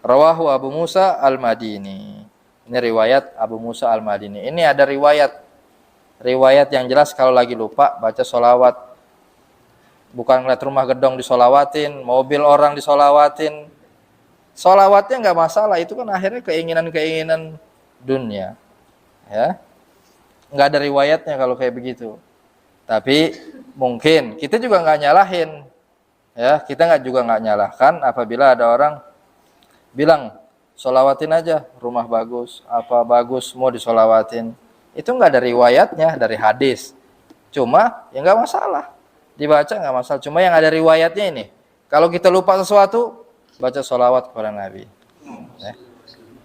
Rawahu Abu Musa Al-Madini. Ini riwayat Abu Musa Al-Madini. Ini ada riwayat yang jelas kalau lagi lupa baca sholawat. Bukan ngeliat rumah gedong disolawatin, mobil orang disolawatin. Sholawatnya nggak masalah, itu kan akhirnya keinginan-keinginan dunia. Ya, nggak ada riwayatnya kalau kayak begitu. Tapi mungkin kita juga nggak nyalahin. Ya, kita nggak nyalahkan apabila ada orang bilang sholawatin aja, rumah bagus, apa bagus, mau disolawatin. Itu nggak ada riwayatnya dari hadis. Cuma ya nggak masalah, dibaca nggak masalah. Cuma yang ada riwayatnya ini, kalau kita lupa sesuatu, baca sholawat kepada Nabi. Ya.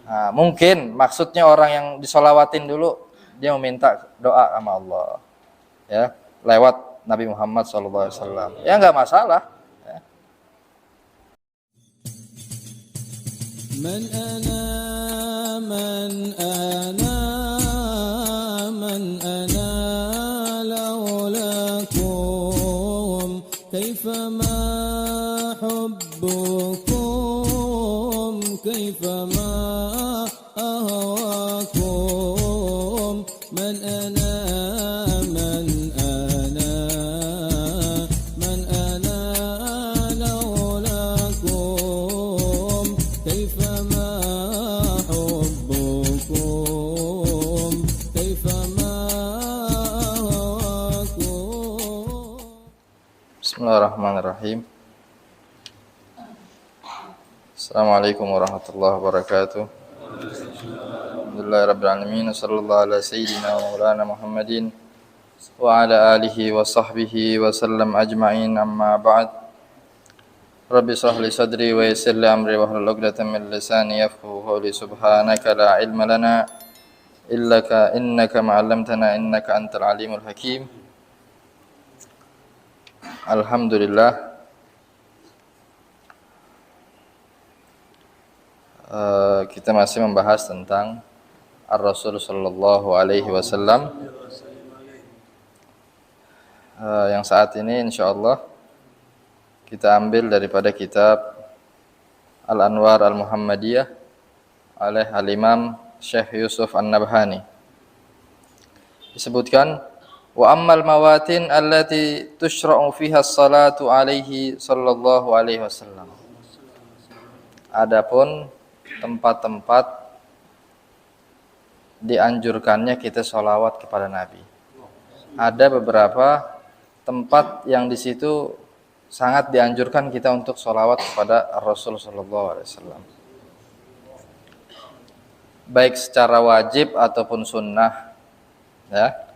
Nah, mungkin maksudnya orang yang disolawatin dulu, dia meminta doa sama Allah, ya, lewat Nabi Muhammad SAW. Ya nggak masalah. من أنا من أنا من أنا لولاكم كيفما حبكم كيفما أهواكم من أنا من أنا من أنا لولاكم كيفما حبكم كيفما أهواكم. Bismillahirrahmanirrahim. Assalamualaikum warahmatullahi wabarakatuh. Alhamdulillahirrabbilalamin. Sallallahu ala sayyidina wa maulana Muhammadin wa ala alihi wa sahbihi wa sallam ajma'in, amma ba'd. Rabbi shrah li sadri wa yassir li amri wa hlul 'uqdatam min lisani yafqahu qawli. Subhanaka la ilma lana innaka ma'allamtana innaka antal alimul hakim. Alhamdulillah, kita masih membahas tentang Ar-Rasul sallallahu alaihi wasallam, yang saat ini insyaallah kita ambil daripada kitab Al-Anwar Al-Muhammadiyah oleh Al-Imam Syekh Yusuf An-Nabhani. Disebutkan, wa ammal mawatin allati tushra'u fiha as-salatu alaihi sallallahu alaihi wasallam. Adapun tempat-tempat dianjurkannya kita sholawat kepada Nabi. Ada beberapa tempat yang di situ sangat dianjurkan kita untuk sholawat kepada Rasul sallallahu alaihi wasallam. Baik secara wajib ataupun sunnah. Ya.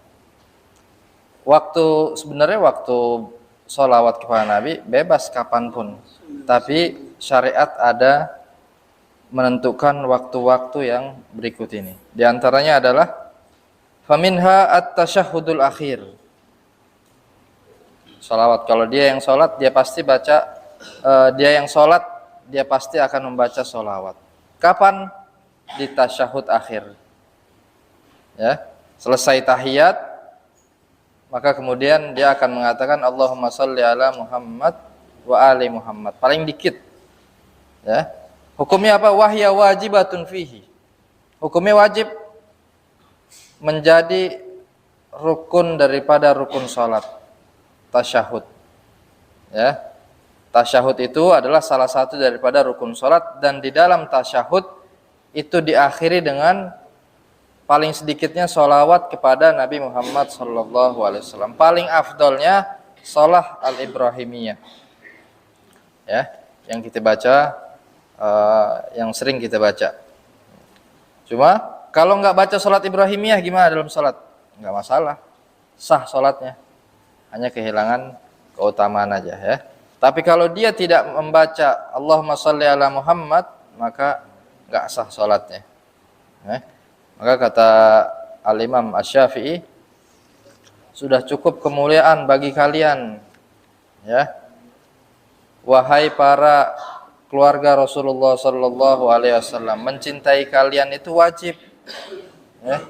Sebenarnya waktu sholawat kepada Nabi bebas kapanpun. Tapi syariat ada menentukan waktu-waktu yang berikut ini. Di antaranya adalah faminha at-tasyahhudul akhir. Sholawat, kalau dia yang sholat dia pasti baca, dia pasti akan membaca sholawat. Kapan? Di tasyahud akhir. Ya, selesai tahiyat, maka kemudian dia akan mengatakan Allahumma shalli ala Muhammad wa ali Muhammad. Paling dikit. Ya. Hukumnya apa? Wahya wajibatun fihi. Hukumnya wajib, menjadi rukun daripada rukun salat. Tasyahud. Ya. Tasyahud itu adalah salah satu daripada rukun salat, dan di dalam tasyahud itu diakhiri dengan paling sedikitnya sholawat kepada Nabi Muhammad sallallahu alaihi wasallam. Paling afdolnya shalah al-Ibrahimiyah. Ya, yang kita baca, yang sering kita baca. Cuma kalau nggak baca sholat Ibrahimiyah gimana dalam sholat? Nggak masalah, sah sholatnya. Hanya kehilangan keutamaan aja ya. Tapi kalau dia tidak membaca Allahumma shalli ala Muhammad, maka nggak sah sholatnya. Maka kata Al-Imam Asy-Syafi'i, sudah cukup kemuliaan bagi kalian, ya, wahai para keluarga Rasulullah sallallahu alaihi wasallam, mencintai kalian itu wajib. Ya.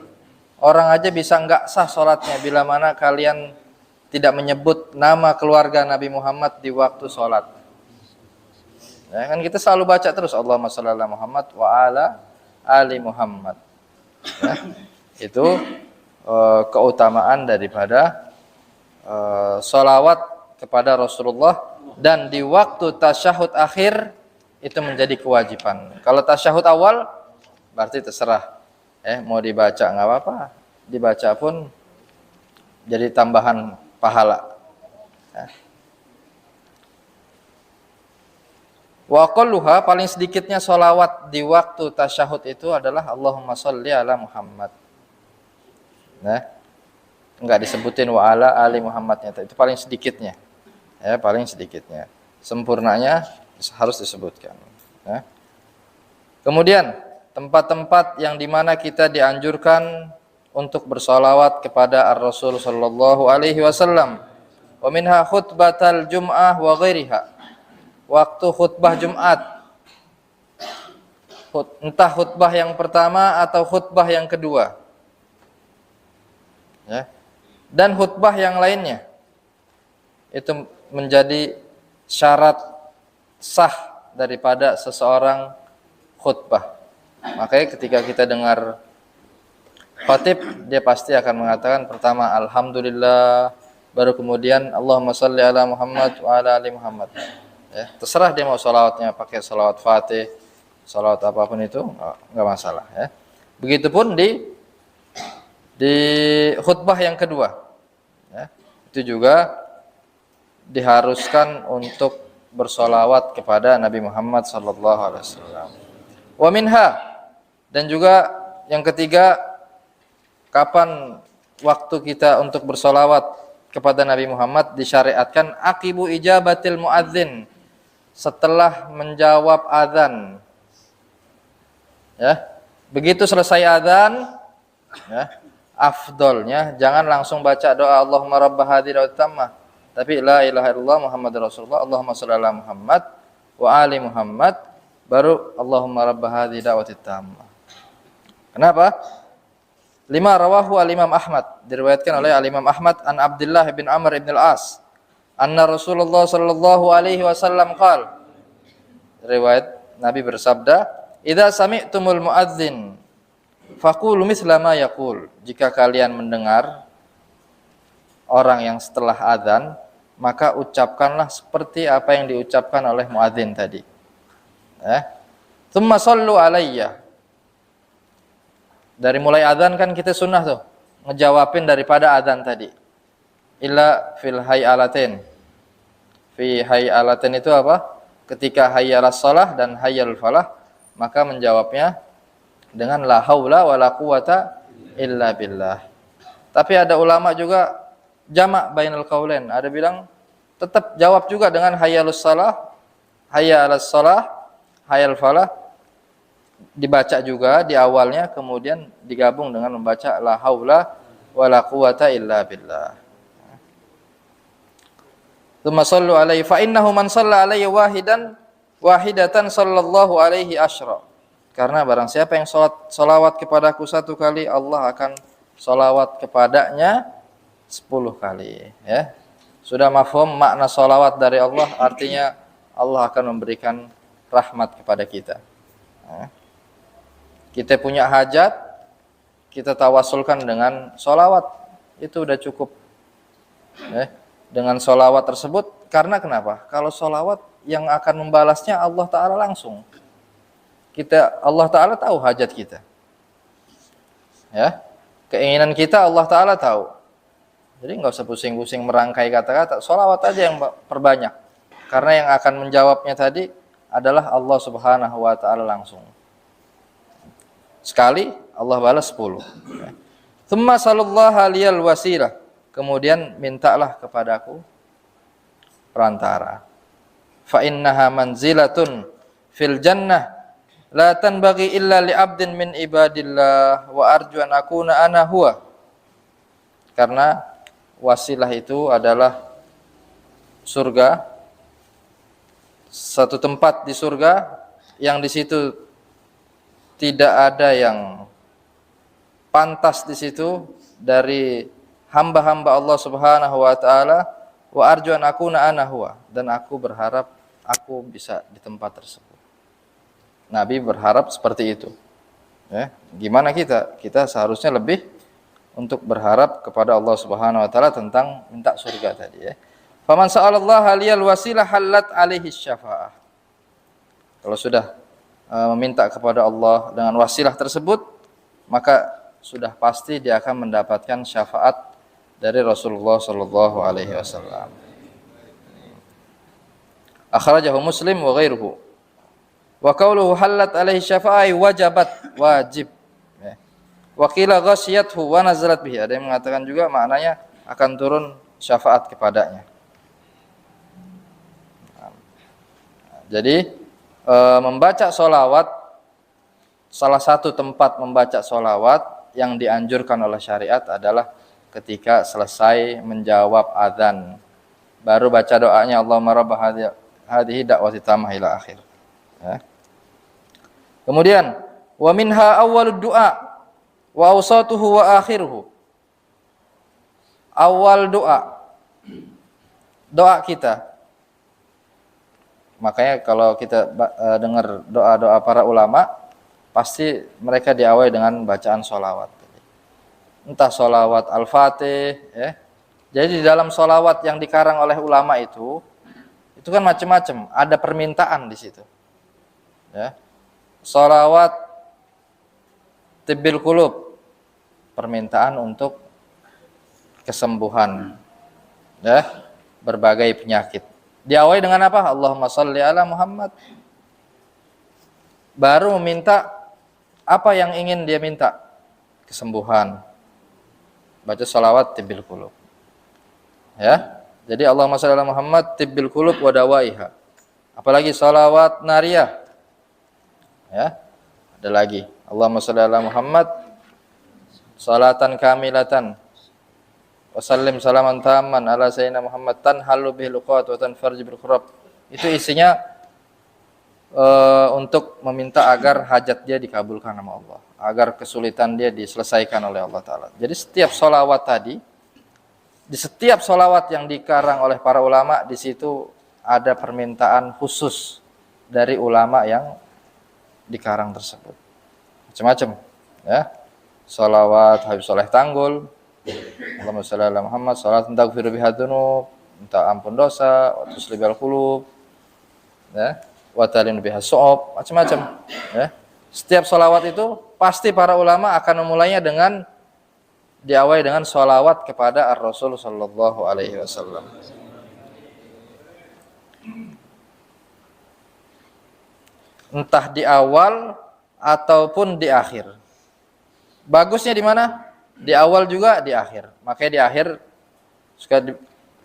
Orang aja bisa nggak sah sholatnya bila mana kalian tidak menyebut nama keluarga Nabi Muhammad di waktu sholat. Ya, kan kita selalu baca terus Allahumma shalli ala Muhammad wa ala ali Muhammad. Ya, itu keutamaan daripada sholawat kepada Rasulullah, dan di waktu tasyahud akhir itu menjadi kewajiban. Kalau tasyahud awal berarti terserah, mau dibaca nggak apa-apa, dibaca pun jadi tambahan pahala. Ya. Wa aqalluha, paling sedikitnya sholawat di waktu tasyahud itu adalah Allahumma sholli ala Muhammad. Nah, enggak disebutin wa ala ali Muhammadnya, itu paling sedikitnya. Ya, paling sedikitnya. Sempurnanya harus disebutkan. Ya. Kemudian tempat-tempat yang dimana kita dianjurkan untuk bersolawat kepada Ar-Rasul sallallahu alaihi wasallam. Wa minha khutbatal jum'ah wa ghairiha. Waktu khutbah Jumat, entah khutbah yang pertama atau khutbah yang kedua, ya, dan khutbah yang lainnya, itu menjadi syarat sah daripada seseorang khutbah. Makanya ketika kita dengar khatib, dia pasti akan mengatakan pertama alhamdulillah, baru kemudian Allahumma shalli ala Muhammad wa ala ali Muhammad. Ya, terserah dia mau sholawatnya pakai sholawat Fatih, sholawat apapun itu nggak masalah. Ya. Begitupun di khutbah yang kedua, ya, itu juga diharuskan untuk bersolawat kepada Nabi Muhammad sallallahu alaihi wasallam. Wa minha, dan juga yang ketiga, kapan waktu kita untuk bersolawat kepada Nabi Muhammad disyariatkan akibu ijabatil muadzin, setelah menjawab azan. Ya, begitu selesai azan, ya, afdolnya jangan langsung baca doa Allahumma rabb hadhihi da'wat tammah, tapi la ilaha illallah Muhammadur Rasulullah, Allahumma shalli ala Muhammad wa ali Muhammad, baru Allahumma rabb hadhihi da'wat tammah. Kenapa? Lima rawahu al-Imam Ahmad, diriwayatkan oleh al-Imam Ahmad an Abdullah bin Amr bin al-As anna Rasulullah sallallahu alaihi wasallam qaal, riwayat Nabi bersabda, idza sami'tumul muadzin faqulu mithla ma yaqul, jika kalian mendengar orang yang setelah azan, maka ucapkanlah seperti apa yang diucapkan oleh muadzin tadi. Tsumma shallu alayya, dari mulai azan kan kita sunnah tuh ngejawabin daripada azan tadi. Illa fil hayalatin. Fi hayalatin itu apa? Ketika hayyalas shalah dan hayyal falah, maka menjawabnya dengan la haula wala quwata illa billah. Tapi ada ulama juga jamak bainal qaulain. Ada bilang tetap jawab juga dengan hayyalus shalah, hayyalas shalah, hayyal falah, dibaca juga di awalnya, kemudian digabung dengan membaca la haula wala quwata illa billah. Tsumma shallu alaihi fa innahu man shalla alaihi wahidatan sallallahu alaihi asyra. Karena barang siapa yang salawat kepadaku satu kali, Allah akan salawat kepadanya 10 kali. Ya. Sudah mafhum makna salawat dari Allah, artinya Allah akan memberikan rahmat kepada kita. Ya. Kita punya hajat, kita tawasulkan dengan salawat, itu udah cukup. Ya. Dengan sholawat tersebut, karena kenapa? Kalau sholawat yang akan membalasnya Allah Ta'ala langsung. Allah Ta'ala tahu hajat kita. Ya, keinginan kita Allah Ta'ala tahu. Jadi nggak usah pusing-pusing merangkai kata-kata, sholawat aja yang perbanyak. Karena yang akan menjawabnya tadi adalah Allah Subhanahu Wa Ta'ala langsung. Sekali Allah balas 10. Tsumma sallallahu aliyal wasilah, kemudian mintalah kepadaku perantara. Fa innaha manzilatun fil jannah la tanbaghi illa li 'abdin min ibadillah wa arju an akuna ana huwa. Karena wasilah itu adalah surga, satu tempat di surga yang di situ tidak ada yang pantas di situ dari hamba-hamba Allah Subhanahu wa taala, wa arju an akuna ana huwa, dan aku berharap aku bisa di tempat tersebut. Nabi berharap seperti itu. Ya, gimana kita? Kita seharusnya lebih untuk berharap kepada Allah Subhanahu wa taala tentang minta surga tadi ya. Faman sa'alallaha liyal wasilah halat alaihi syafa'ah. Kalau sudah meminta kepada Allah dengan wasilah tersebut, maka sudah pasti dia akan mendapatkan syafaat dari Rasulullah sallallahu alaihi wasallam. Akhrajahu Muslim wa ghairuhu. Wa qawluhu halat alaihi syafa'ah wajabat, wajib. Ya. Wa qila ghasyiyathu wa nazalat bihi. Ada yang mengatakan juga maknanya akan turun syafaat kepadanya. Jadi membaca sholawat, salah satu tempat membaca sholawat yang dianjurkan oleh syariat adalah ketika selesai menjawab adzan, baru baca doanya Allahumma rabb hadhihi da'wati tammah ila akhir. Ya. Kemudian wa minha awwalud du'a wa awsatuhu wa akhiruhu. Awal doa kita. Makanya kalau kita dengar doa-doa para ulama, pasti mereka diawali dengan bacaan sholawat. Entah sholawat Al-Fatih, ya. Jadi di dalam sholawat yang dikarang oleh ulama itu kan macam-macam. Ada permintaan di situ. Ya. Sholawat Tibbil Qulub, permintaan untuk kesembuhan, ya, berbagai penyakit. Diawali dengan apa? Allahumma sholli ala Muhammad. Baru meminta apa yang ingin dia minta, kesembuhan. Baca sholawat Tibbil Qulub. Ya. Jadi Allahumma sholli ala Muhammad Tibbil Qulub wa dawaiha. Apalagi sholawat nariyah. Ya. Ada lagi. Allahumma sholli ala Muhammad salatan kamilatan wa sallim salaman tamman ala sayyidina Muhammad tanhalu bihil uqat wa tanfarju bil khurab. Itu isinya untuk meminta agar hajat dia dikabulkan sama Allah, agar kesulitan dia diselesaikan oleh Allah Ta'ala. Jadi setiap sholawat tadi, di setiap sholawat yang dikarang oleh para ulama, di situ ada permintaan khusus dari ulama yang dikarang tersebut. Macam-macam, ya. Sholawat Habib Soleh Tanggul, Allahumma sholli ala Muhammad, sholawat taghfiru biha dzunub, minta ampun dosa, wa tuslibil qulub, ya. Wa talin biha su'ub, macam-macam, ya. Setiap sholawat itu pasti para ulama akan memulainya dengan diawali dengan sholawat kepada Ar-Rasul sallallahu alaihi wasallam. Entah di awal ataupun di akhir. Bagusnya di mana? Di awal juga, di akhir. Makanya di akhir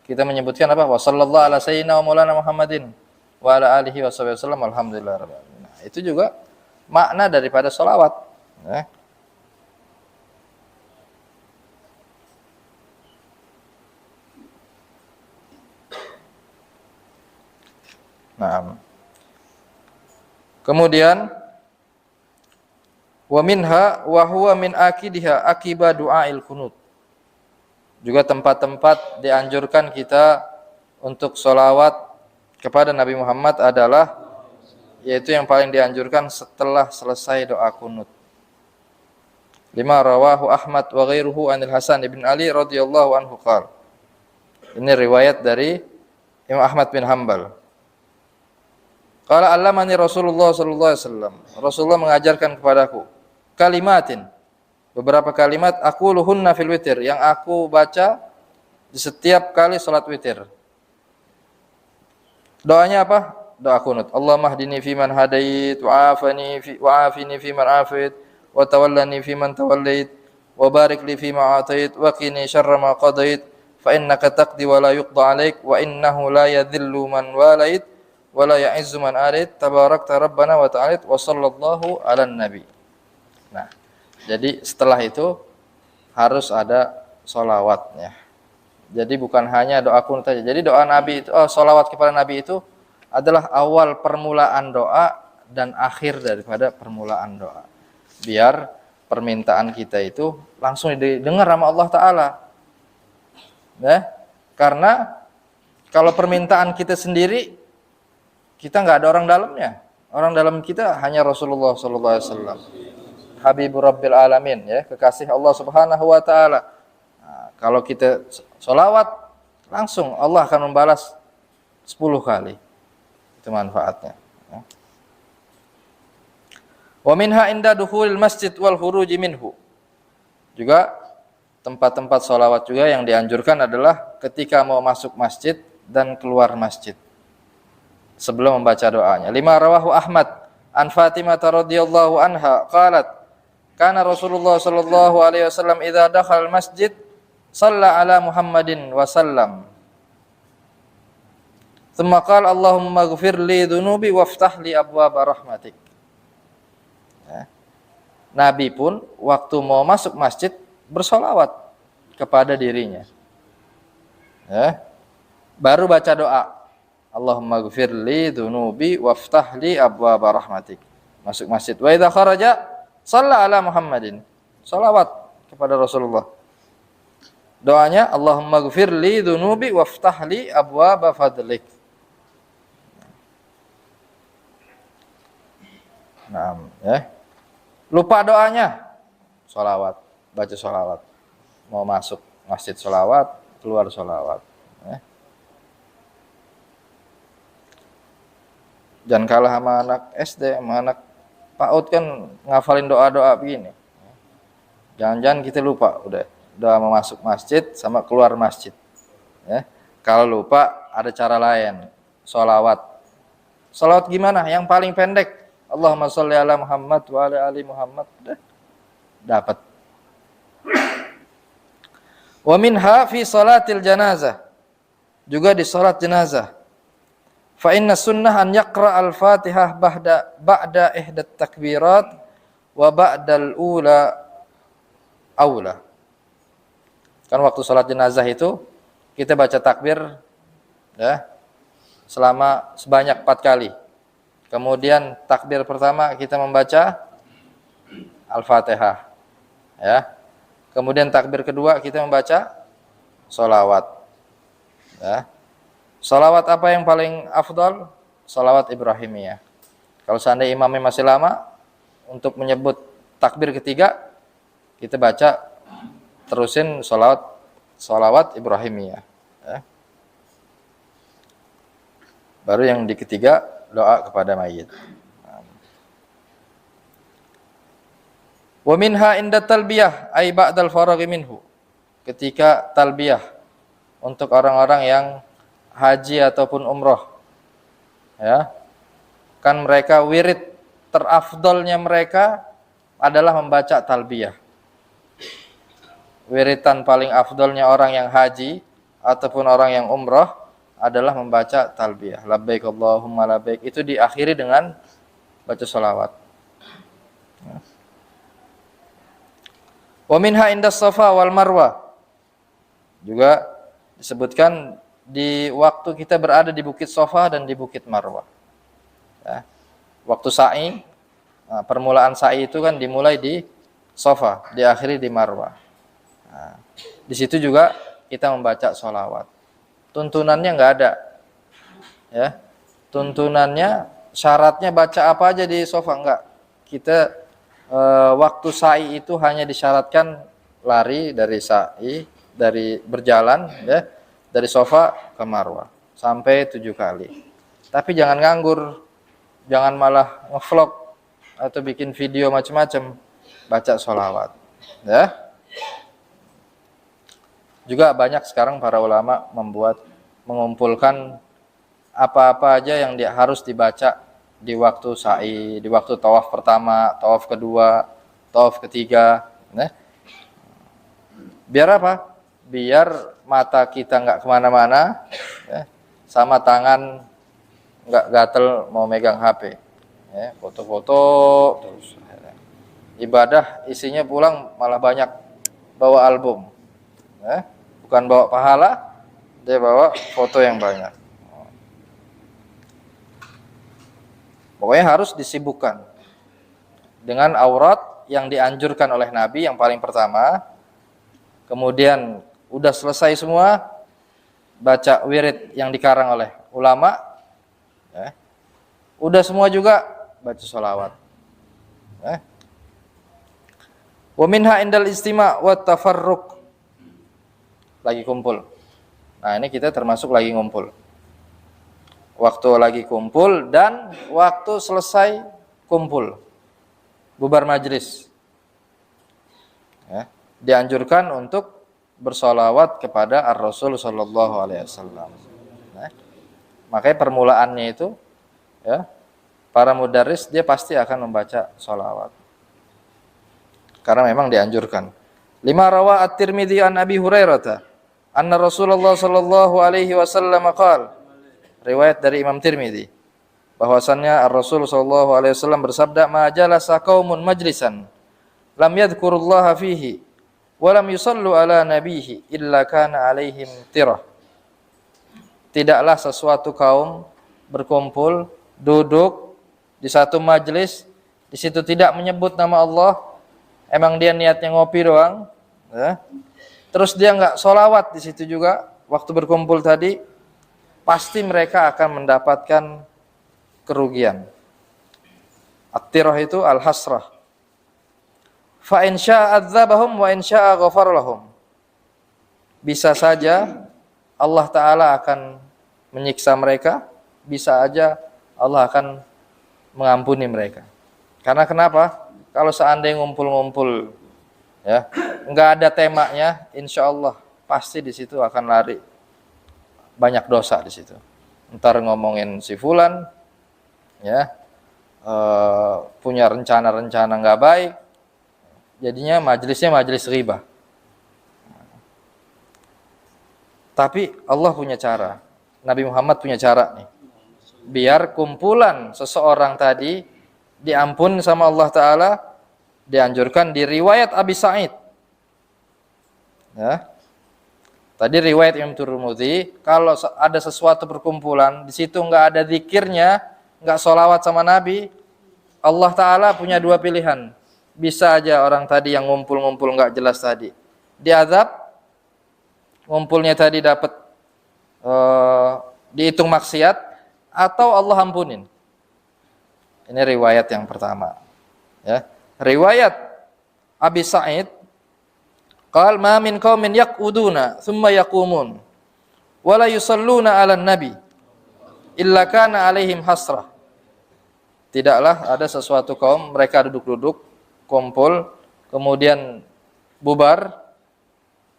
kita menyebutkan apa? Wa sallallahu ala sayyidina wa maulana Muhammadin wa ala alihi wa sahbihi wasallam alhamdulillah rabbil alamin. Nah, itu juga makna daripada sholawat, ya. Nah, kemudian wa minha wa huwa min akidiha akiba du'ail kunut. Juga tempat-tempat dianjurkan kita untuk sholawat kepada Nabi Muhammad adalah, yaitu yang paling dianjurkan setelah selesai doa kunut. Lima rawahu Ahmad wa ghairuhu anil Hasan ibn Ali radhiyallahu anhu qala. Ini riwayat dari Imam Ahmad bin Hanbal. Qala allamani Rasulullah sallallahu alaihi wasallam. Rasulullah mengajarkan kepadaku kalimatin, beberapa kalimat aquluhunna fil witir, yang aku baca di setiap kali salat witir. Doanya apa? Doa kunut. Allahumma hdini fiman hadait wa afini fiman afait wa tawallani fiman tawallait wa barik li fima atait wa qini syarra ma qadait fa innaka taqdi wa la yuqda alaik wa innahu la yadhillu man walait wa la ya'izzu man alait tabarakta rabbana wa ta'ala wa sallallahu ala nabi. Nah, jadi setelah itu harus ada sholawatnya. Jadi bukan hanya doa kunut saja. Jadi doa Nabi itu, sholawat kepada Nabi itu adalah awal permulaan doa dan akhir daripada permulaan doa. Biar permintaan kita itu langsung didengar sama Allah Ta'ala. Ya, karena kalau permintaan kita sendiri kita nggak ada orang dalamnya. Orang dalam kita hanya Rasulullah sallallahu alaihi wasallam. Habibur Rabbil Alamin, ya, kekasih Allah Subhanahu wa taala. Nah, kalau kita sholawat, langsung Allah akan membalas 10 kali. Itu manfaatnya. Ya. Wa minha inda dukhulil masjid wal khuruji minhu. Juga tempat-tempat sholawat juga yang dianjurkan adalah ketika mau masuk masjid dan keluar masjid sebelum membaca doanya. Lima rawahu Ahmad an Fatimah radhiyallahu anha qalat kana Rasulullah sallallahu alaihi wasallam idza dakhala masjid shalla ala Muhammadin wa sallam. Tsumma qala Allahumma ighfir li dhunubi waftah li abwaaba rahmatik. Ya. Nabi pun waktu mau masuk masjid bersolawat kepada dirinya. Ya. Baru baca doa. Allahumma ighfir li dhunubi waftah li abwaaba rahmatik. Masuk masjid. Wa idza kharaja shalla ala Muhammadin. Salawat kepada Rasulullah. Doanya Allahumma ighfir li dhunubi waftah li abwaaba fadlik. Nah, ya. Lupa doanya. Salawat, baca salawat. Mau masuk masjid salawat, keluar salawat. Ya. Jangan kalah sama anak SD, sama anak PAUD kan ngafalin doa-doa begini. Jangan-jangan kita lupa udah doa mau masuk masjid sama keluar masjid. Ya. Kalau lupa ada cara lain, sholawat. Sholawat gimana? Yang paling pendek. Allahumma sholli ala Muhammad wa ala ali Muhammad. Udah. Dapat. Wa minha fi salatil janazah. Juga di salat jenazah. Fa inna sunnah an yaqra al-Fatihah ba'da ihdat takbirat wa ba'dal ula aula. Kan waktu salat jenazah itu kita baca takbir ya selama sebanyak 4 kali. Kemudian takbir pertama kita membaca Al-Fatihah. Ya. Kemudian takbir kedua kita membaca sholawat. Ya. Sholawat apa yang paling afdal? Sholawat Ibrahimiyah. Kalau seandainya imamnya masih lama, untuk menyebut takbir ketiga, kita baca terusin sholawat Ibrahimiyah. Ya. Baru yang di ketiga, doa kepada mayit. Wa minha inda talbiyah ay ba'dal faraghi minhu. Ketika talbiyah untuk orang-orang yang haji ataupun umroh. Ya. Kan mereka wirid terafdolnya mereka adalah membaca talbiyah. Wiritan paling afdolnya orang yang haji ataupun orang yang umroh adalah membaca talbiyah. Labbaik Allahumma labbaik. Itu diakhiri dengan baca sholawat. Wa minha inda Safa wal Marwah. Juga disebutkan di waktu kita berada di Bukit Safa dan di Bukit Marwah. Ya. Waktu sa'i, nah, permulaan sa'i itu kan dimulai di Safa, diakhiri di Marwah. Nah, di situ juga kita membaca sholawat. Tuntunannya nggak ada, ya. Tuntunannya syaratnya baca apa aja di Safa enggak. Kita waktu sa'i itu hanya disyaratkan lari dari sa'i, dari berjalan, ya, dari Safa ke Marwah sampai 7 kali. Tapi jangan nganggur, jangan malah ngevlog atau bikin video macam-macam, baca sholawat, ya. Juga banyak sekarang para ulama mengumpulkan apa-apa aja yang harus dibaca di waktu sa'i, di waktu tawaf pertama, tawaf kedua, tawaf ketiga. Nah, biar apa? Biar mata kita nggak kemana-mana, ya, sama tangan nggak gatel mau megang HP, ya, foto-foto terus. Ibadah isinya pulang malah banyak bawa album, ya. Bukan bawa pahala, dia bawa foto yang banyak. Pokoknya harus disibukkan dengan aurat yang dianjurkan oleh Nabi yang paling pertama. Kemudian udah selesai semua, baca wirid yang dikarang oleh ulama. Ya. Udah semua juga baca sholawat. Wa minha indal istima' wa tafarruq. Lagi kumpul. Nah, ini kita termasuk lagi ngumpul. Waktu lagi kumpul dan waktu selesai kumpul. Bubar majlis. Ya, dianjurkan untuk bersolawat kepada Ar-Rasul sallallahu alaihi wasallam. Nah, makanya permulaannya itu ya, para mudarris dia pasti akan membaca sholawat. Karena memang dianjurkan. 5 rawa At-Tirmidzi an Abi Hurairah anna Rasulullah sallallahu alaihi wasallam qala. Riwayat dari Imam Tirmidzi bahwasannya Ar-Rasul sallallahu alaihi wasallam bersabda, "Ma jalasa qaumun majlisan lam yadhkurullaha fihi wa lam yusallu ala nabihi illa kana alaihim tirah." Tidaklah sesuatu kaum berkumpul, duduk di satu majlis, di situ tidak menyebut nama Allah, emang dia niatnya ngopi doang, ya. Terus dia nggak sholawat di situ juga waktu berkumpul tadi, pasti mereka akan mendapatkan kerugian. At-tirah itu al-hasrah. Fa in syaa'a adzabahum wa in syaa'a ghafara lahum. Bisa saja Allah Ta'ala akan menyiksa mereka, bisa aja Allah akan mengampuni mereka. Karena kenapa? Kalau seandainya ngumpul-ngumpul, ya, nggak ada temanya, insya Allah pasti di situ akan lari banyak dosa di situ. Ntar ngomongin si fulan, ya, punya rencana-rencana nggak baik, jadinya majelisnya majelis ghibah. Tapi Allah punya cara, Nabi Muhammad punya cara nih, biar kumpulan seseorang tadi diampun sama Allah Ta'ala. Dianjurkan di riwayat Abi Sa'id, ya. Tadi riwayat Imam Tirmidzi, kalau ada sesuatu perkumpulan di situ nggak ada zikirnya, nggak sholawat sama Nabi, Allah Ta'ala punya dua pilihan. Bisa aja orang tadi yang ngumpul-ngumpul nggak jelas tadi diazab, ngumpulnya tadi dapat dihitung maksiat, atau Allah ampunin. Ini riwayat yang pertama, ya. Riwayat Abi Sa'id, qal ma min qaumin yaquduna thumma yaqumun wa la yusalluna 'alan nabi illa kana 'alaihim hasrah. Tidaklah ada sesuatu kaum mereka duduk-duduk, kumpul, kemudian bubar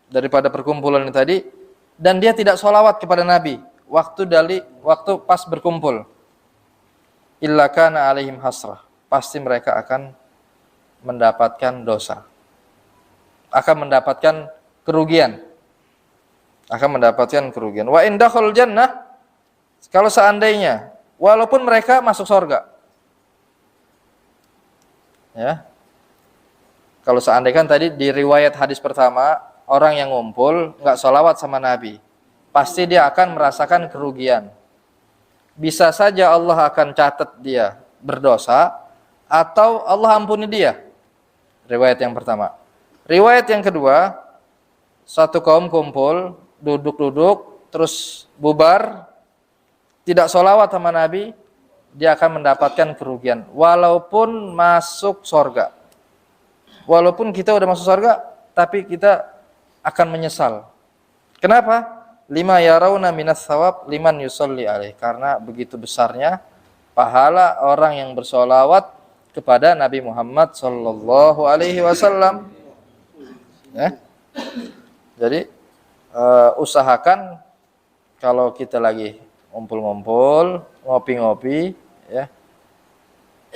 daripada perkumpulan ini tadi, dan dia tidak sholawat kepada Nabi waktu pas berkumpul. Illa kana 'alaihim hasrah. Pasti mereka akan mendapatkan dosa, akan mendapatkan kerugian, Wa indakhul jannah, kalau seandainya walaupun mereka masuk surga, ya, kalau seandainya kan tadi di riwayat hadis pertama orang yang ngumpul nggak sholawat sama Nabi, pasti dia akan merasakan kerugian. Bisa saja Allah akan catat dia berdosa, atau Allah ampuni dia. Riwayat yang pertama. Riwayat yang kedua, satu kaum kumpul, duduk-duduk, terus bubar, tidak sholawat sama Nabi, dia akan mendapatkan kerugian, walaupun masuk surga. Walaupun kita udah masuk surga, tapi kita akan menyesal. Kenapa? 5 yarawna minas thawab liman yusolli alaih. Karena begitu besarnya pahala orang yang bersolawat kepada Nabi Muhammad sallallahu alaihi wasallam. Ya. Jadi usahakan kalau kita lagi ngumpul-ngumpul, ngopi-ngopi, ya,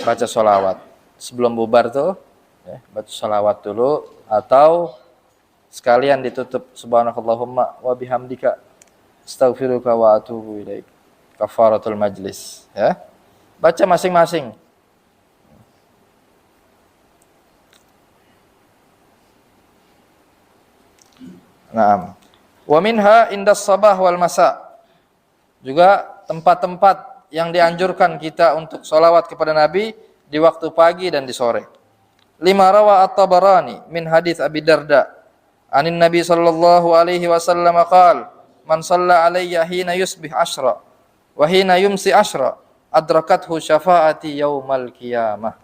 baca sholawat sebelum bubar tuh, ya, baca sholawat dulu, atau sekalian ditutup subhanakallahumma wa bihamdika astaghfiruka wa atubu ilaik, kafaratul majlis, ya. Baca masing-masing. Naam. Wa minha indas sabah wal masa. Juga tempat-tempat yang dianjurkan kita untuk sholawat kepada Nabi di waktu pagi dan di sore. 5 rawa At-Tabarani min hadits Abi Darda anin Nabi sallallahu alaihi wasallam qala man shalla alayya hina yusbih ashra wa hina yumsi ashra adrakathu syafaati yaumal qiyamah.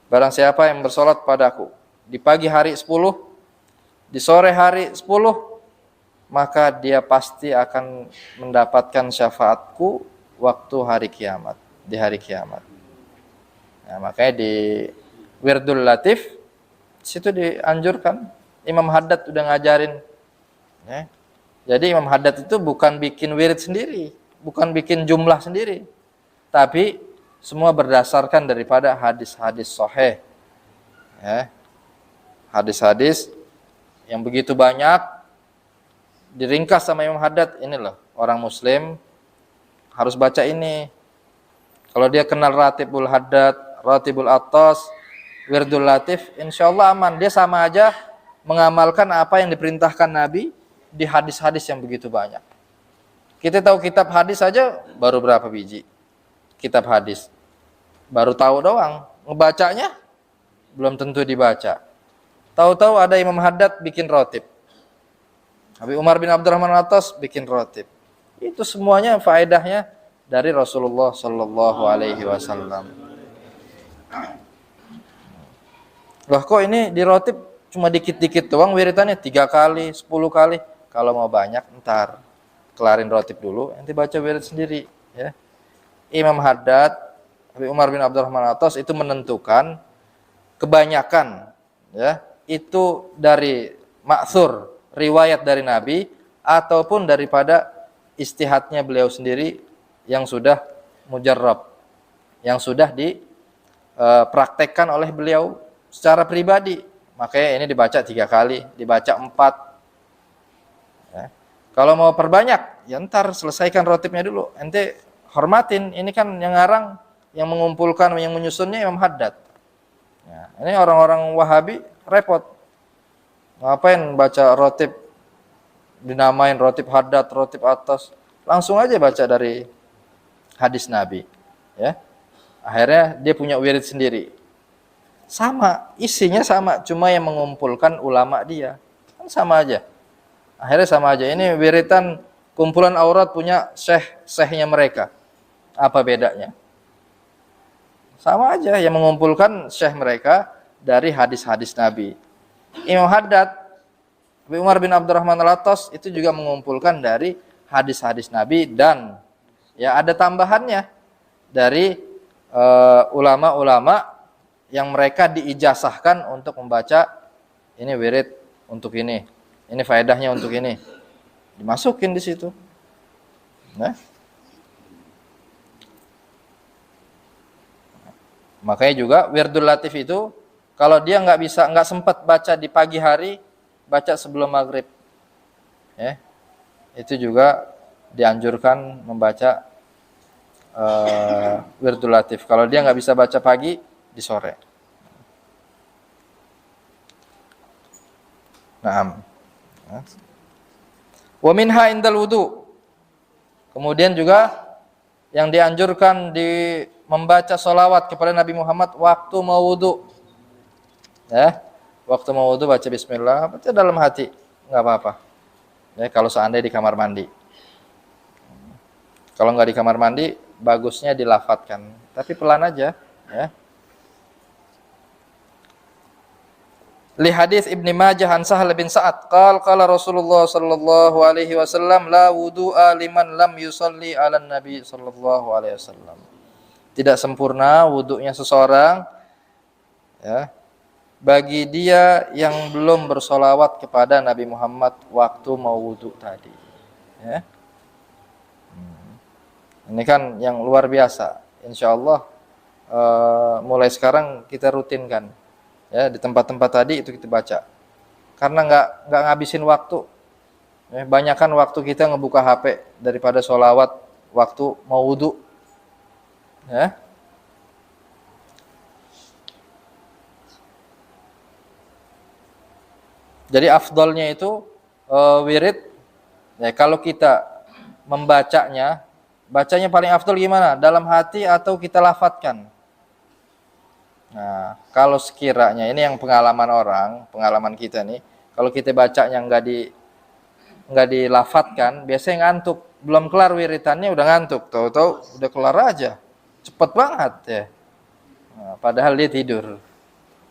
Barang siapa yang bersolat padaku di pagi hari 10, di sore hari 10, maka dia pasti akan mendapatkan syafaatku waktu hari kiamat, di hari kiamat. Nah, makanya di Wirdul Latif situ dianjurkan, Imam Haddad udah ngajarin. Ya. Jadi Imam Haddad itu bukan bikin wirid sendiri, bukan bikin jumlah sendiri, tapi semua berdasarkan daripada hadis-hadis sahih. Ya. Hadis-hadis yang begitu banyak diringkas sama Imam Haddad. Ini loh, orang muslim harus baca ini. Kalau dia kenal Ratibul Haddad, Ratibul Attas, Wirdul Latif, insyaallah aman. Dia sama aja mengamalkan apa yang diperintahkan Nabi di hadis-hadis yang begitu banyak. Kita tahu kitab hadis saja baru berapa biji kitab hadis, baru tahu doang. Ngebacanya belum tentu dibaca. Tahu-tahu ada Imam Haddad bikin rotib, Habib Umar bin Abdurrahman Al-Attas bikin rotib. Itu semuanya faedahnya dari Rasulullah Sallallahu Alaihi Wasallam. Loh kok ini di rotib cuma dikit-dikit doang wiritannya, 3 kali, 10 kali. Kalau mau banyak ntar kelarin rotib dulu, nanti baca wirid sendiri. Ya. Imam Haddad, Habib Umar bin Abdurrahman Al-Attas itu menentukan kebanyakan, ya, itu dari maksur, riwayat dari Nabi, ataupun daripada istihadnya beliau sendiri yang sudah mujarrab, yang sudah dipraktekkan oleh beliau secara pribadi. Makanya ini dibaca 3 kali, dibaca 4. Ya. Kalau mau perbanyak, ya ntar selesaikan rotibnya dulu. Ente hormatin, ini kan yang ngarang, yang mengumpulkan, yang menyusunnya Imam Haddad. Ya, ini orang-orang Wahabi repot. Ngapain baca rotib, dinamain rotib Haddad, rotib Attas. Langsung aja baca dari hadis Nabi. Ya. Akhirnya dia punya wirid sendiri. Sama, isinya sama, cuma yang mengumpulkan ulama dia. Kan sama aja. Akhirnya sama aja. Ini wiritan kumpulan aurat punya syekh-syekhnya mereka. Apa bedanya? Sama aja, yang mengumpulkan syekh mereka dari hadis-hadis Nabi. Imam Haddad, Umar bin Abdurrahman Al-Attas itu juga mengumpulkan dari hadis-hadis Nabi, dan ya ada tambahannya dari ulama-ulama yang mereka diijazahkan untuk membaca ini wirid untuk ini faedahnya untuk ini, dimasukin di situ. Nah, makanya juga Wirdul Latif itu kalau dia nggak sempat baca di pagi hari, baca sebelum maghrib. Ya, itu juga dianjurkan membaca Wirdul Latif. Kalau dia nggak bisa baca pagi, di sore. Naam. Wa minha indal wudu. Kemudian juga yang dianjurkan di membaca sholawat kepada Nabi Muhammad waktu mau wudu. Ya, waktu mau wudu baca bismillah, baca dalam hati, nggak apa-apa. Ya, kalau seandainya di kamar mandi. Kalau nggak di kamar mandi, bagusnya dilafadzkan, tapi pelan aja. Ya. Li hadis Ibnu Majah an Sahal bin Sa'ad qala Rasulullah sallallahu alaihi wasallam la wudu'a liman lam yusalli 'alan nabi sallallahu alaihi wasallam. Tidak sempurna wudunya seseorang, ya, bagi dia yang belum bersolawat kepada Nabi Muhammad waktu mau wudu tadi. Ya. Ini kan yang luar biasa. Insyaallah mulai sekarang kita rutinkan. Ya, di tempat-tempat tadi itu kita baca. Karena nggak ngabisin waktu. Ya, banyakkan waktu kita ngebuka HP daripada sholawat waktu mau wudu. Ya. Jadi afdolnya itu wirid. Ya, kalau kita membacanya, bacanya paling afdol gimana? Dalam hati atau kita lafadzkan? Nah, kalau sekiranya ini yang pengalaman kita nih, kalau kita bacanya nggak dilafadzkan, biasanya ngantuk belum kelar wiritannya udah ngantuk, tahu-tahu udah kelar aja, cepet banget ya. Nah, padahal dia tidur.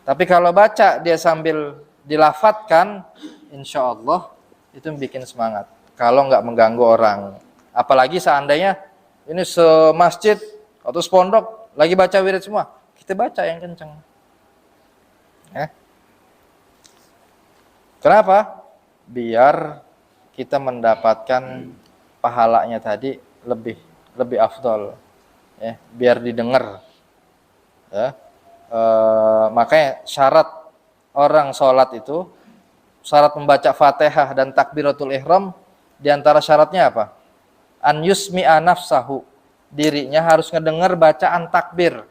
Tapi kalau baca dia sambil dilafatkan, insya Allah itu bikin semangat. Kalau nggak mengganggu orang, apalagi seandainya ini semasjid atau sepondok lagi baca wirid semua, kita baca yang kenceng. Ya. Kenapa? Biar kita mendapatkan pahalanya tadi lebih afdol, ya, biar didengar. Ya. Makanya syarat orang sholat itu, syarat membaca Fatihah dan takbiratul ihram, diantara syaratnya apa? An yusmi'a nafsahu, dirinya harus ngedengar bacaan takbir.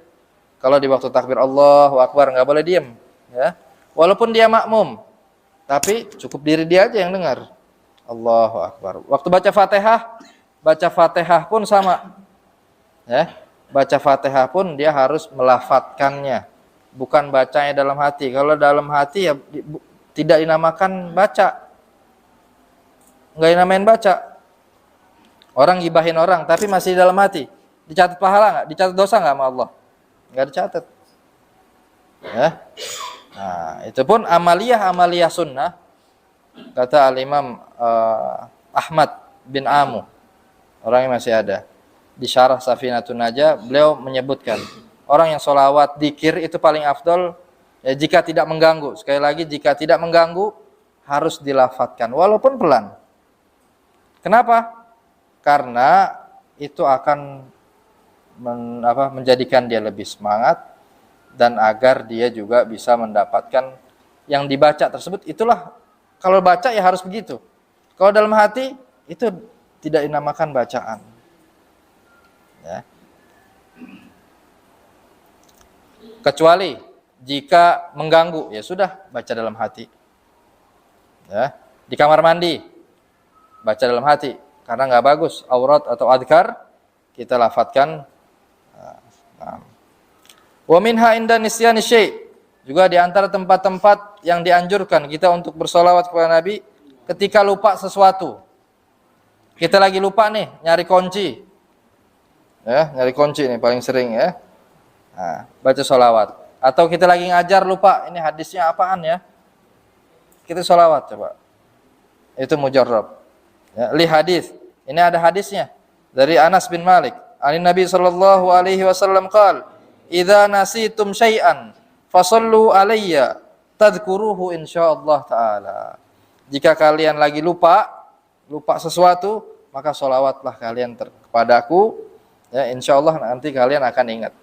Kalau di waktu takbir Allahu Akbar nggak boleh diem, ya. Walaupun dia makmum, tapi cukup diri dia aja yang dengar. Allahu Akbar. Waktu baca Fatihah pun sama. Ya. Baca Fatihah pun dia harus melafatkannya, bukan bacanya dalam hati. Kalau dalam hati ya tidak dinamakan baca. Enggak dinamain baca. Orang gibahin orang tapi masih di dalam hati. Dicatat pahala enggak? Dicatat dosa enggak sama Allah? Enggak dicatat. Ya. Nah, itu pun amaliyah sunnah. Kata Al-Imam Ahmad bin Amu, orangnya masih ada, di Syarah Safinatun Najah, beliau menyebutkan orang yang sholawat dzikir itu paling afdol ya, jika tidak mengganggu. Sekali lagi, jika tidak mengganggu harus dilafatkan walaupun pelan. Kenapa? Karena itu akan menjadikan dia lebih semangat, dan agar dia juga bisa mendapatkan yang dibaca tersebut. Itulah, kalau baca ya harus begitu. Kalau dalam hati itu tidak dinamakan bacaan. Ya. Kecuali jika mengganggu, ya sudah, baca dalam hati. Ya. Di kamar mandi baca dalam hati, karena nggak bagus aurat atau adhkar kita lafadzkan. Wa minha inda nisyani syai', juga di antara tempat-tempat yang dianjurkan kita untuk bersolawat kepada Nabi ketika lupa sesuatu. Kita lagi lupa nih, nyari kunci. Ya, nyari kunci nih paling sering ya. Nah, baca solawat. Atau kita lagi ngajar lupa, ini hadisnya apaan ya? Kita solawat coba. Itu mujarrab. Ya, li hadis. Ini ada hadisnya dari Anas bin Malik. Ani Nabi sallallahu alaihi wasallam qala, "Idza nasitum syai'an fasallu alayya tadhkuruhu insyaallah taala." Jika kalian lagi lupa sesuatu, maka sholawatlah kalian kepadaku, ya, insyaallah nanti kalian akan ingat.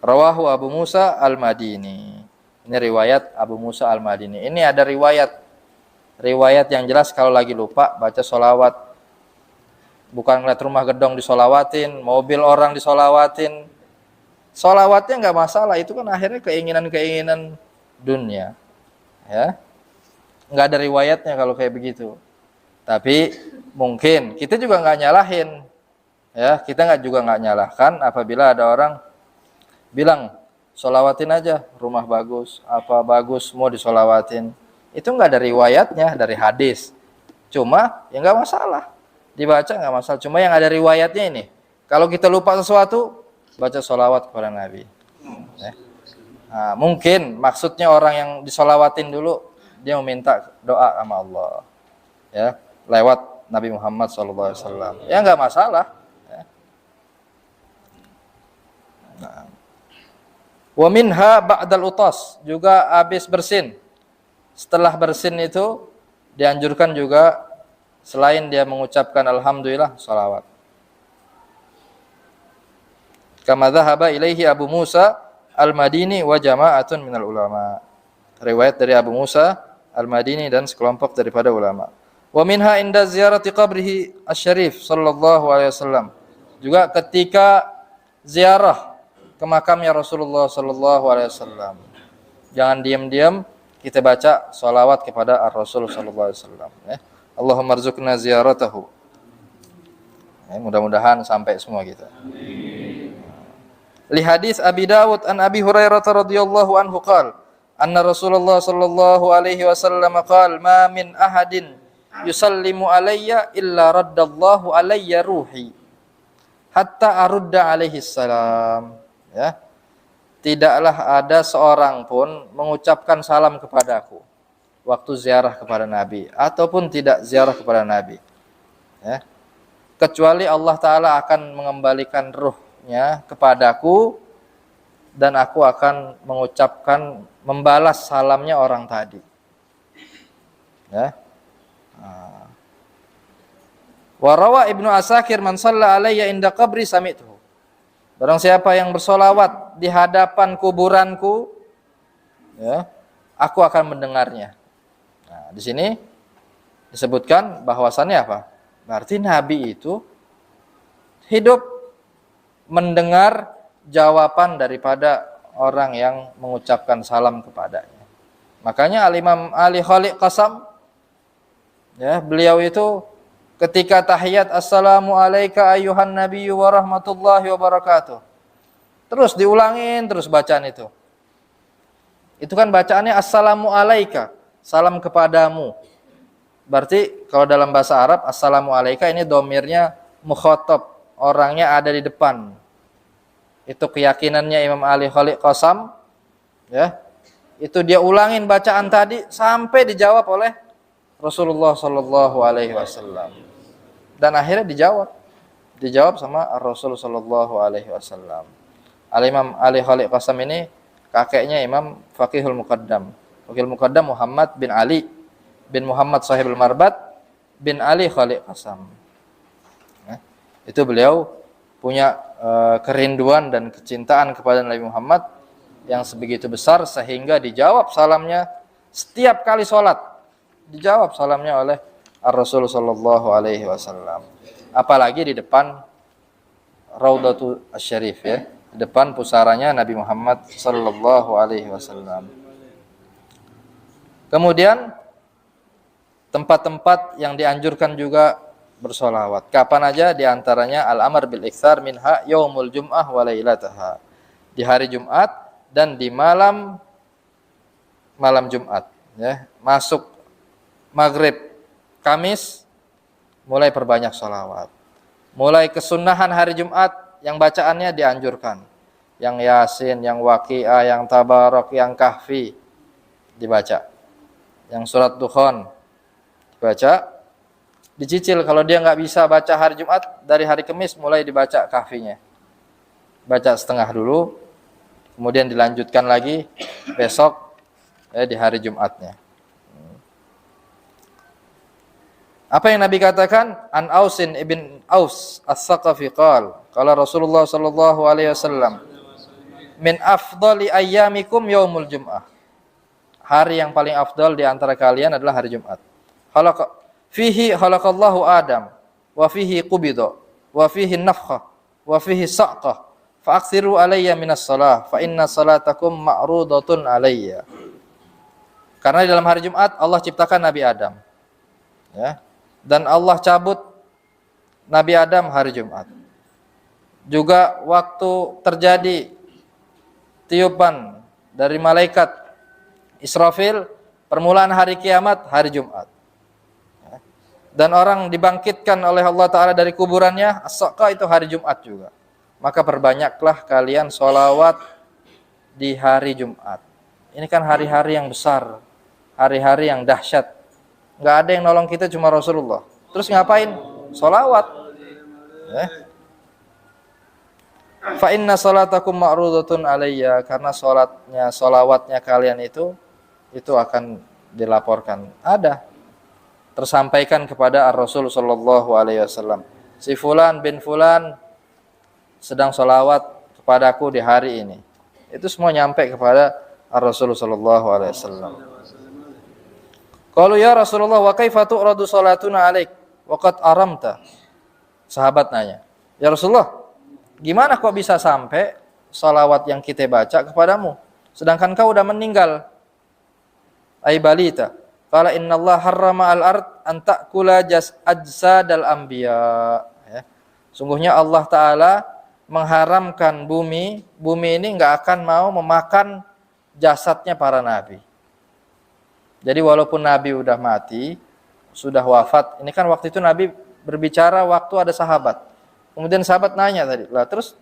Rawahu Abu Musa Al-Madini. Ini riwayat Abu Musa Al-Madini. Ini ada riwayat yang jelas kalau lagi lupa baca sholawat. Bukan ngeliat rumah gedong disolawatin, mobil orang disolawatin. Sholawatnya nggak masalah, itu kan akhirnya keinginan-keinginan dunia. Ya, nggak ada riwayatnya kalau kayak begitu. Tapi mungkin kita juga nggak nyalahin, ya, kita juga nggak nyalahkan apabila ada orang bilang sholawatin aja, rumah bagus, apa bagus, mau disolawatin. Itu nggak ada riwayatnya dari hadis. Cuma ya nggak masalah, dibaca nggak masalah. Cuma yang ada riwayatnya ini, kalau kita lupa sesuatu, baca sholawat kepada Nabi. Ya. Nah, mungkin maksudnya orang yang disolawatin dulu, dia meminta doa sama Allah, ya, lewat Nabi Muhammad SAW. Ya nggak masalah. Ya. Nah. Wa minha ba'dal utas, juga habis bersin. Setelah bersin itu dianjurkan juga selain dia mengucapkan alhamdulillah, salawat. Kama dhahaba ilaihi Abu Musa Al-Madini wa jama'atun minal ulama. Riwayat dari Abu Musa Al-Madini dan sekelompok daripada ulama. Wa minha inda ziyarati qabrihi asy-syarif sallallahu alaihi wasallam. Juga ketika ziarah ke makamnya Rasulullah sallallahu alaihi wasallam. Jangan diam-diam, kita baca salawat kepada Ar-Rasul sallallahu alaihi wasallam, ya. Allahumma rzuqna ziyaratahu. Ya, mudah-mudahan sampai semua kita. Li hadis Abi Dawud an Abi Hurairah radhiyallahu anhu qala anna Rasulullah sallallahu alaihi wasallam qala ma min ahadin yusallimu alayya illa raddallahu alayya ruhi hatta arudda alaihi salam. Ya. Tidaklah ada seorang pun mengucapkan salam kepadaku waktu ziarah kepada Nabi ataupun tidak ziarah kepada Nabi. Ya. Kecuali Allah Ta'ala akan mengembalikan ruhnya kepadaku dan aku akan mengucapkan, membalas salamnya orang tadi. Ya. Wa rawa Ibnu Asakir man shalla alayya inda qabri sami'tuhu. Barang siapa yang bersolawat di hadapan kuburanku, ya, aku akan mendengarnya. Nah, di sini disebutkan bahwasannya apa? Berarti Nabi itu hidup mendengar jawaban daripada orang yang mengucapkan salam kepadanya. Makanya Al-Imam Ali Khaliq Qasam, ya, beliau itu ketika tahiyat assalamu alayka ayyuhan nabiyyu wa rahmatullahi wa barakatuh, terus diulangin terus bacaan itu. Itu kan bacaannya assalamu alayka, salam kepadamu. Berarti kalau dalam bahasa Arab assalamu alayka ini domirnya mukhatab, orangnya ada di depan. Itu keyakinannya Imam Ali Khaliq Qasam, ya. Itu dia ulangin bacaan tadi sampai dijawab oleh Rasulullah sallallahu alaihi wasallam. Dan akhirnya dijawab sama Rasul sallallahu alaihi wasallam. Al-Imam Ali Khaliq Qasam ini kakeknya Imam Faqihul Muqaddam. Faqihul Muqaddam Muhammad bin Ali bin Muhammad Sahibul Marbat bin Ali Khaliq Qasam. Ya, itu beliau punya kerinduan dan kecintaan kepada Nabi Muhammad yang sebegitu besar sehingga dijawab salamnya setiap kali sholat. Dijawab salamnya oleh Ar-Rasul sallallahu alaihi wasallam. Apalagi di depan Raudatul Asy-Syarif, ya, di depan pusaranya Nabi Muhammad sallallahu alaihi wasallam. Kemudian tempat-tempat yang dianjurkan juga bersolawat. Kapan aja? Di antaranya al-amr bil iktsar minha yaumul jum'ah wa lailataha. Di hari Jumat dan di malam Jumat, ya. Masuk maghrib Kamis mulai perbanyak sholawat. Mulai kesunahan hari Jumat yang bacaannya dianjurkan. Yang Yasin, yang Waqiah, yang Tabarak, yang Kahfi dibaca. Yang surat Dukhan dibaca. Dicicil kalau dia nggak bisa baca hari Jumat, dari hari Kamis mulai dibaca Kahfinya. Baca setengah dulu, kemudian dilanjutkan lagi besok, ya, di hari Jumatnya. Apa yang Nabi katakan? An Ausin ibn Aus As-Saqafi qala Rasulullah sallallahu alaihi wasallam min afdali ayyamikum yaumul jum'ah. Hari yang paling afdal di antara kalian adalah hari Jumat. Fihi khalaqallahu Adam wa fihi qubida wa fihi nafkhah wa fihi sa'qah fa aktsiru alayya minas shalah fa inna salatakum ma'rudatun alayya. Karena di dalam hari Jumat Allah ciptakan Nabi Adam. Ya. Dan Allah cabut Nabi Adam hari Jumat. Juga waktu terjadi tiupan dari malaikat Israfil, permulaan hari kiamat hari Jumat. Dan orang dibangkitkan oleh Allah Ta'ala dari kuburannya, as-saqah itu hari Jumat juga. Maka perbanyaklah kalian sholawat di hari Jumat. Ini kan hari-hari yang besar, hari-hari yang dahsyat. Nggak ada yang nolong kita cuma Rasulullah. Terus ngapain? Sholawat. Fa inna salatakum ma'rudatun alayya, karena sholawatnya kalian itu akan dilaporkan. Ada. Tersampaikan kepada Ar-Rasul sallallahu alaihi wasallam. Si fulan bin fulan sedang sholawat kepadaku di hari ini. Itu semua nyampe kepada Ar-Rasul sallallahu alaihi wasallam. Qalu ya Rasulullah wa kaifa tu'radu salatuna alaik wa qad aramta. Sahabat nanya, "Ya Rasulullah, gimana kok bisa sampai salawat yang kita baca kepadamu sedangkan kau udah meninggal?" Ai balita. Qala innallaha harrama al-ard an ta'kula ajsadal anbiya. Ya. Sungguhnya Allah Ta'ala mengharamkan bumi ini enggak akan mau memakan jasadnya para nabi. Jadi walaupun Nabi udah mati, sudah wafat. Ini kan waktu itu Nabi berbicara waktu ada sahabat. Kemudian sahabat nanya tadi, lah terus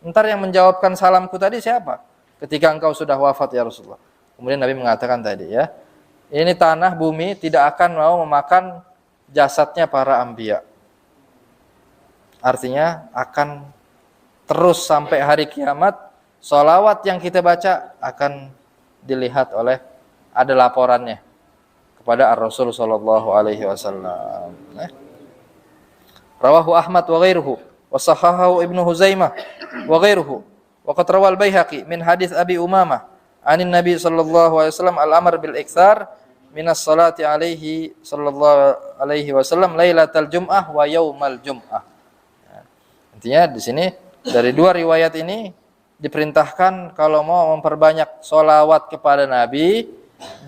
ntar yang menjawabkan salamku tadi siapa? Ketika engkau sudah wafat ya Rasulullah. Kemudian Nabi mengatakan tadi ya, ini tanah bumi tidak akan mau memakan jasadnya para anbiya. Artinya akan terus sampai hari kiamat, sholawat yang kita baca akan dilihat oleh, ada laporannya kepada Ar-Rasul sallallahu alaihi wasallam. Rawahu Ahmad wa ghairuhu wa sahahahu Ibnu Huzaimah wa ghairuhu wa qad rawal Baihaqi min hadis Abi Umamah anin Nabi sallallahu alaihi wasallam al-amr bil iktsar minas salati alaihi sallallahu alaihi wasallam lailatal jum'ah wa yaumal jum'ah. Intinya di sini dari dua riwayat ini diperintahkan kalau mau memperbanyak sholawat kepada Nabi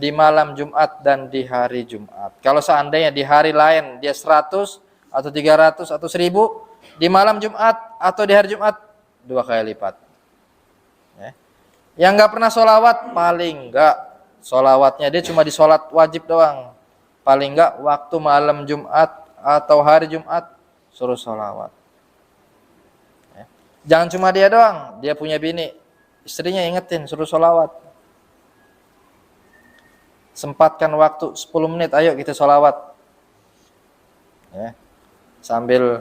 di malam Jumat dan di hari Jumat. Kalau seandainya di hari lain dia 100 atau 300 atau 1000, di malam Jumat atau di hari Jumat 2 kali lipat. Ya. Yang nggak pernah sholawat, paling nggak sholawatnya dia cuma di sholat wajib doang. Paling nggak waktu malam Jumat atau hari Jumat suruh sholawat. Jangan cuma dia doang, dia punya bini, istrinya ingetin, suruh sholawat. Sempatkan waktu 10 menit, ayo kita sholawat. Ya. Sambil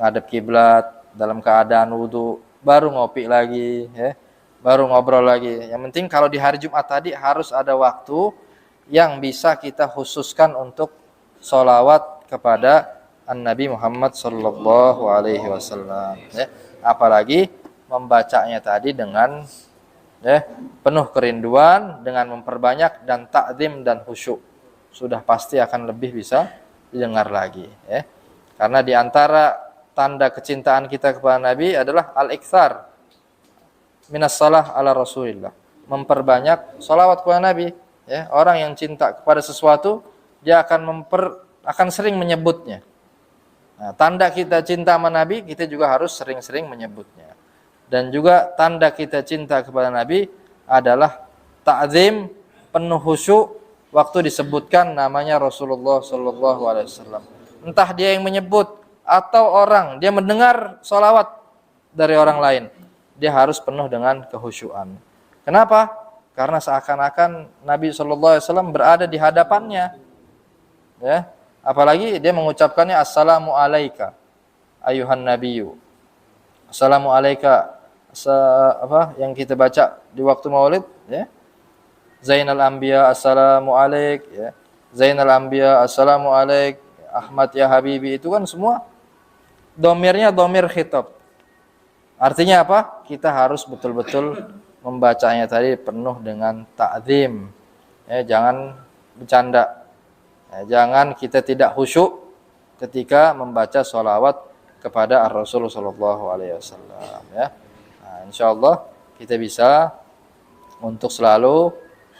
ngadep kiblat, dalam keadaan wudu, baru ngopi lagi, ya. Baru ngobrol lagi. Yang penting kalau di hari Jumat tadi harus ada waktu yang bisa kita khususkan untuk sholawat kepada An-Nabi Muhammad sallallahu alaihi wasallam. Ya. Apalagi membacanya tadi dengan penuh kerinduan, dengan memperbanyak dan takzim dan khusyuk, sudah pasti akan lebih bisa didengar lagi. Karena di antara tanda kecintaan kita kepada Nabi adalah al-iktsar minas salah ala Rasulillah, memperbanyak sholawat kepada Nabi. Orang yang cinta kepada sesuatu dia akan sering menyebutnya. Nah, tanda kita cinta sama Nabi, kita juga harus sering-sering menyebutnya. Dan juga tanda kita cinta kepada Nabi adalah ta'zim, penuh khusyuk waktu disebutkan namanya Rasulullah sallallahu alaihi wasallam. Entah dia yang menyebut atau orang, dia mendengar sholawat dari orang lain, dia harus penuh dengan kehusyuan. Kenapa? Karena seakan-akan Nabi sallallahu alaihi wasallam berada di hadapannya. Ya. Apalagi dia mengucapkannya assalamu alayka ayuhan nabiyyu. Assalamu alayka yang kita baca di waktu Maulid, ya. Zainal anbiya assalamu alayk, ya. Zainal anbiya assalamu alayk, Ahmad ya habibi, itu kan semua domirnya domir khitab. Artinya apa? Kita harus betul-betul membacanya tadi penuh dengan ta'zim. Ya, jangan bercanda. Ya, jangan kita tidak khusyuk ketika membaca sholawat kepada Ar-Rasul sallallahu alaihi wasallam. Ya. Nah, insyaallah kita bisa untuk selalu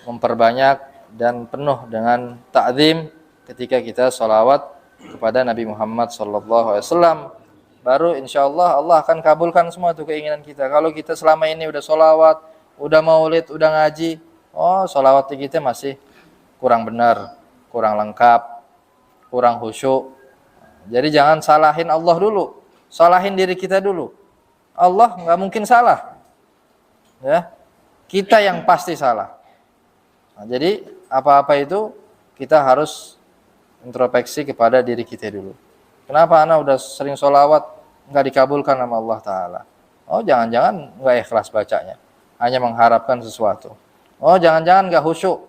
memperbanyak dan penuh dengan ta'zim ketika kita sholawat kepada Nabi Muhammad sallallahu alaihi wasallam. Baru insyaallah Allah akan kabulkan semua tuh keinginan kita. Kalau kita selama ini udah sholawat, udah maulid, udah ngaji, sholawat kita masih kurang benar, kurang lengkap, kurang khusyuk. Jadi jangan salahin Allah dulu, salahin diri kita dulu. Allah nggak mungkin salah, ya. Kita yang pasti salah. Nah, jadi apa-apa itu kita harus introspeksi kepada diri kita dulu. Kenapa anak udah sering sholawat nggak dikabulkan sama Allah Taala? Jangan-jangan nggak ikhlas bacanya, hanya mengharapkan sesuatu. Jangan-jangan nggak khusyuk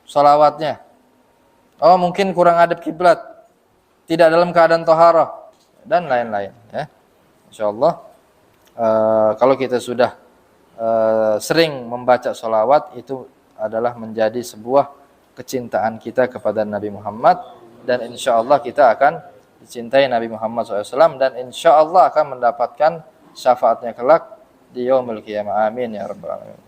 sholawatnya. Mungkin kurang adab kiblat, tidak dalam keadaan taharah, dan lain-lain. Ya. Insyaallah kalau kita sudah sering membaca sholawat, itu adalah menjadi sebuah kecintaan kita kepada Nabi Muhammad, dan insyaallah kita akan dicintai Nabi Muhammad SAW, dan insyaallah akan mendapatkan syafaatnya kelak di yaumul qiyamah. Amin ya rabbal alamin.